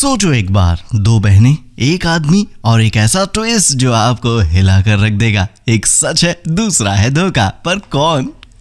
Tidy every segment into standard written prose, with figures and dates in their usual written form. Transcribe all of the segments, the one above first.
सोचो एक बार, दो बहनें, एक आदमी और एक ऐसा ट्विस्ट जो आपको हिला कर रख देगा। एक सच है, दूसरा है धोखा, पर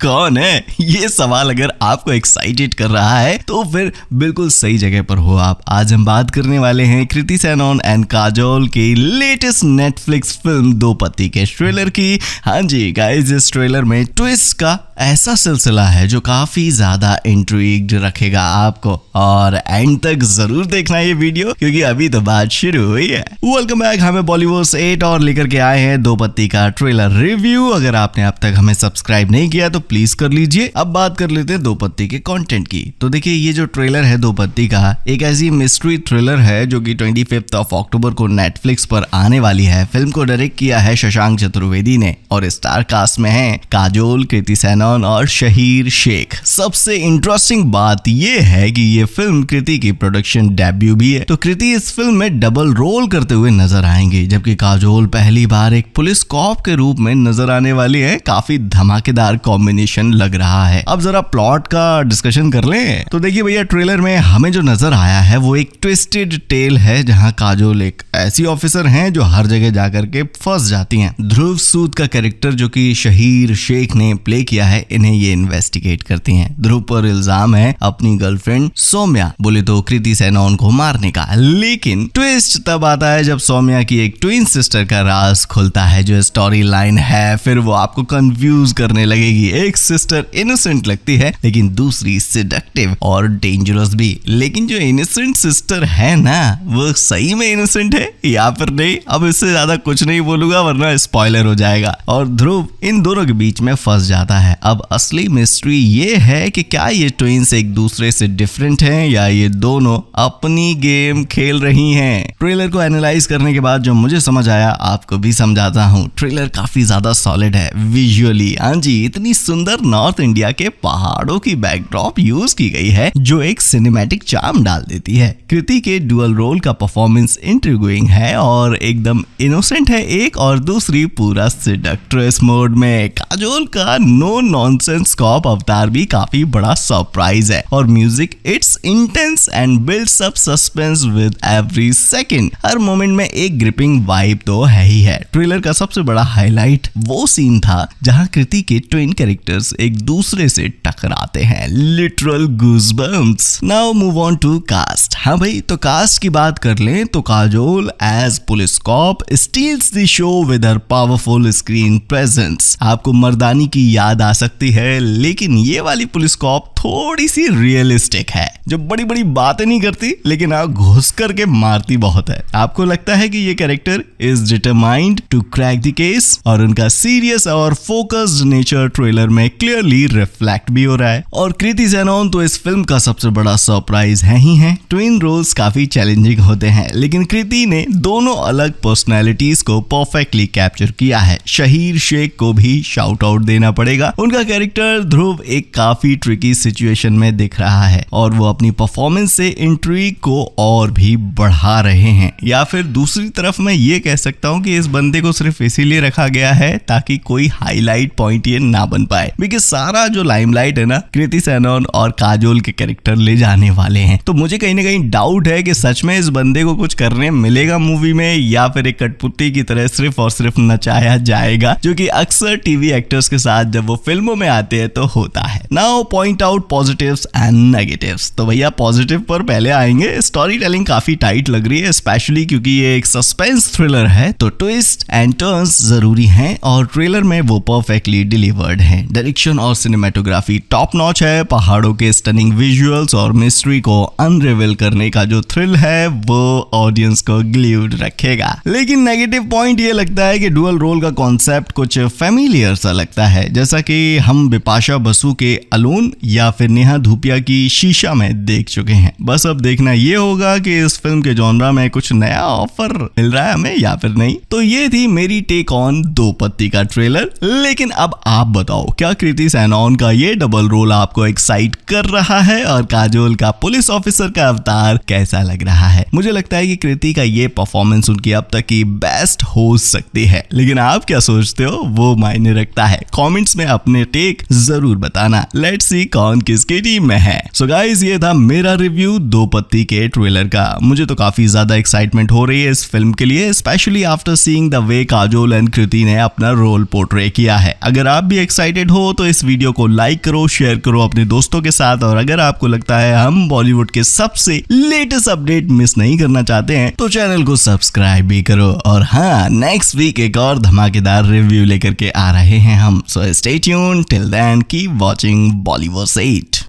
कौन है? ये सवाल अगर आपको एक्साइटेड कर रहा है तो फिर बिल्कुल सही जगह पर हो आप। आज हम बात करने वाले हैं कृति सेनन एंड काजोल की लेटेस्ट नेटफ्लिक्स फिल्म दो पति के ट्रेलर की। हाँ जी गाइस, इस ट्रेलर में ट्विस्ट का ऐसा सिलसिला है जो काफी ज्यादा इंट्रिग्ड रखेगा आपको, और एंड तक जरूर देखना ये वीडियो क्योंकि अभी तो बात शुरू हुई है। वेलकम बैक, हमें बॉलीवुड 8 और लेकर के आए हैं दो पति का ट्रेलर रिव्यू। अगर आपने अब तक हमें सब्सक्राइब नहीं किया तो प्लीज कर लीजिए। अब बात कर लेते हैं दो पत्ती के कंटेंट की। तो देखिए, ये जो ट्रेलर है दो पत्ती का, एक ऐसी मिस्ट्री थ्रिलर है जो कि 25 अक्टूबर को नेटफ्लिक्स पर आने वाली है। फिल्म को डायरेक्ट किया है शशांक चतुर्वेदी ने और स्टार कास्ट में है काजोल, कृति सेनन और शहीर शेख। सबसे इंटरेस्टिंग बात ये है कि ये फिल्म कृति की प्रोडक्शन डेब्यू भी है। तो कृति इस फिल्म में डबल रोल करते हुए नजर आएंगे, जबकि काजोल पहली बार एक पुलिस कॉप के रूप में नजर आने वाली है। काफी धमाकेदार कॉम्बिनेशन लग रहा है। अब जरा प्लॉट का डिस्कशन कर लें। तो देखिए भैया, ट्रेलर में हमें जो नजर आया है वो एक ट्विस्टेड टेल है, जहां काजोल एक ऐसी ऑफिसर हैं जो हर जगह जाकर के फंस जाती हैं। ध्रुव सूद का कैरेक्टर जो कि शहीर शेख ने प्ले किया है, इन्हें ये इन्वेस्टिगेट करती हैं। ध्रुव पर इल्जाम है अपनी गर्लफ्रेंड सौम्या, बोले तो कृति सेनन को मारने का। लेकिन ट्विस्ट तब आता है जब सौम्या की एक ट्विन सिस्टर का राज खुलता है। जो स्टोरी लाइन है फिर वो आपको कंफ्यूज करने लगेगी। एक सिस्टर इनोसेंट लगती है लेकिन दूसरी सिडक्टिव और डेंजरस भी। लेकिन जो इनोसेंट सिस्टर है ना, वो सही में इनोसेंट है या फिर नहीं? अब इससे ज्यादा कुछ नहीं बोलूंगा वरना स्पॉइलर हो जाएगा। और ध्रुव इन दोनों के बीच में फंस जाता है। अब असली मिस्ट्री ये है कि क्या ये ट्विन्स एक दूसरे से डिफरेंट हैं या ये दोनों अपनी गेम खेल रही हैं। ट्रेलर को एनालाइज करने के बाद जो मुझे समझ आया आपको भी समझाता हूँ। ट्रेलर काफी ज्यादा सॉलिड है विजुअली। हाँ जी, इतनी सुंदर नॉर्थ इंडिया के पहाड़ों की बैकड्रॉप यूज की गई है जो एक सिनेमैटिक चार्म डाल देती है। कृति के डुअल रोल का परफॉर्मेंस इंट्रिग्यूइंग है और एकदम इनोसेंट है एक, और दूसरी पूरा सिडक्ट्रेस मोड में। काजोल का नो नॉनसेंस कॉप अवतार भी काफी बड़ा सरप्राइज है, और music it's intense and builds up suspense with every second. Her moment में एक ग्रिपिंग वाइब तो है ही है। ट्रेलर का सबसे बड़ा हाईलाइट वो सीन था जहां कृति के ट्विन कैरेक्टर्स एक दूसरे से टकराते हैं। Literal goosebumps. Now move on to cast. हाँ भाई, तो कास्ट की बात कर लें तो Kajol as police cop steals the show with her powerful screen presence. आपको मर्दानी की याद आ सकती है, लेकिन ये वाली पुलिस कॉप थोड़ी सी रियलिस्टिक है, जो बड़ी बड़ी बातें नहीं करती लेकिन घुस करके मारती बहुत है। आपको लगता है कि ये character is determined to crack the case, और उनका सीरियस और फोकस्ड नेचर ट्रेलर में क्लियरली रिफ्लेक्ट भी हो रहा है। और कृति सेनन तो इस फिल्म का सबसे बड़ा सरप्राइज है ही है। ट्विन रोल्स काफी चैलेंजिंग होते हैं, लेकिन कृति ने दोनों अलग पर्सनैलिटीज को परफेक्टली कैप्चर किया है। शहीर शेख को भी शाउट आउट देना पड़ेगा। उनका कैरेक्टर ध्रुव एक काफी ट्रिकी सिचुएशन में दिख रहा है और वो अपनी परफॉर्मेंस से इंट्रिग को और भी बढ़ा रहे हैं। या फिर दूसरी तरफ मैं ये कह सकता हूँ कि इस बंदे को सिर्फ इसीलिए रखा गया है ताकि कोई हाईलाइट पॉइंट ये ना बन पाए, बिकॉज सारा जो लाइमलाइट है ना, कृति सेनन और काजोल के कैरेक्टर ले जाने वाले हैं। तो मुझे कहीं ना कहीं डाउट है कि सच में इस बंदे को कुछ करने मिलेगा मूवी में, या फिर एक कठपुतली की तरह सिर्फ और सिर्फ नचाया जाएगा, जो कि अक्सर टीवी एक्टर्स के साथ जब वो फिल्मों में आते हैं तो होता है। Now point out positives and negatives. तो भैया पॉजिटिव पर पहले आएंगे। स्टोरी टेलिंग काफी टाइट लग रही है, स्पेशली क्योंकि ये एक सस्पेंस थ्रिलर है, तो ट्विस्ट एंड टर्न्स जरूरी हैं और ट्रेलर में वो परफेक्टली डिलीवर्ड है। डायरेक्शन और सिनेमेटोग्राफी टॉप नॉच है। पहाड़ों के स्टनिंग विजुअल्स और मिस्ट्री को अनरिवील करने का जो थ्रिल है वो ऑडियंस को ग्लूड रखेगा। लेकिन नेगेटिव पॉइंट ये लगता है कि डुअल रोल का कॉन्सेप्ट कुछ फेमिलियर सा लगता है, जैसा कि हम बिपाशा बसु के अलोन या फिर नेहा धूपिया की शीशा में देख चुके हैं। बस अब देखना ये होगा कि इस फिल्म के जॉनरा में कुछ नया ऑफर मिल रहा है हमें या फिर नहीं। तो ये थी मेरी टेक ऑन दो पत्ती का ट्रेलर। लेकिन अब आप बताओ, क्या कृति सेनन का ये डबल रोल आपको एक्साइट कर रहा है और काजोल का पुलिस ऑफिसर का अवतार कैसा लग रहा है? मुझे लगता है कि कृति का ये परफॉर्मेंस उनकी अब तक की बेस्ट हो सकती है, लेकिन आप क्या सोचते हो वो मायने रखता है। कमेंट्स में अपने टेक जरूर बताना। लेट्स सी कौन कौन किसकी टीम में है। सो गाइस, ये था मेरा रिव्यू दो पत्ती के ट्रेलर का। मुझे तो काफी ज्यादा एक्साइटमेंट हो रही है इस फिल्म के लिए, specially after seeing the way Kajol and Kriti ने अपना रोल पोर्ट्रे किया है। अगर आप भी एक्साइटेड हो तो इस वीडियो को लाइक करो, शेयर करो अपने दोस्तों के साथ, और अगर आपको लगता है हम बॉलीवुड के सबसे लेटेस्ट अपडेट मिस नहीं करना चाहते हैं तो चैनल को सब्सक्राइब भी करो। और हाँ, नेक्स्ट वीक एक और धमाकेदार रिव्यू लेकर के आ रहे हैं हम। So stay tuned, till then keep watching Bollywood 8।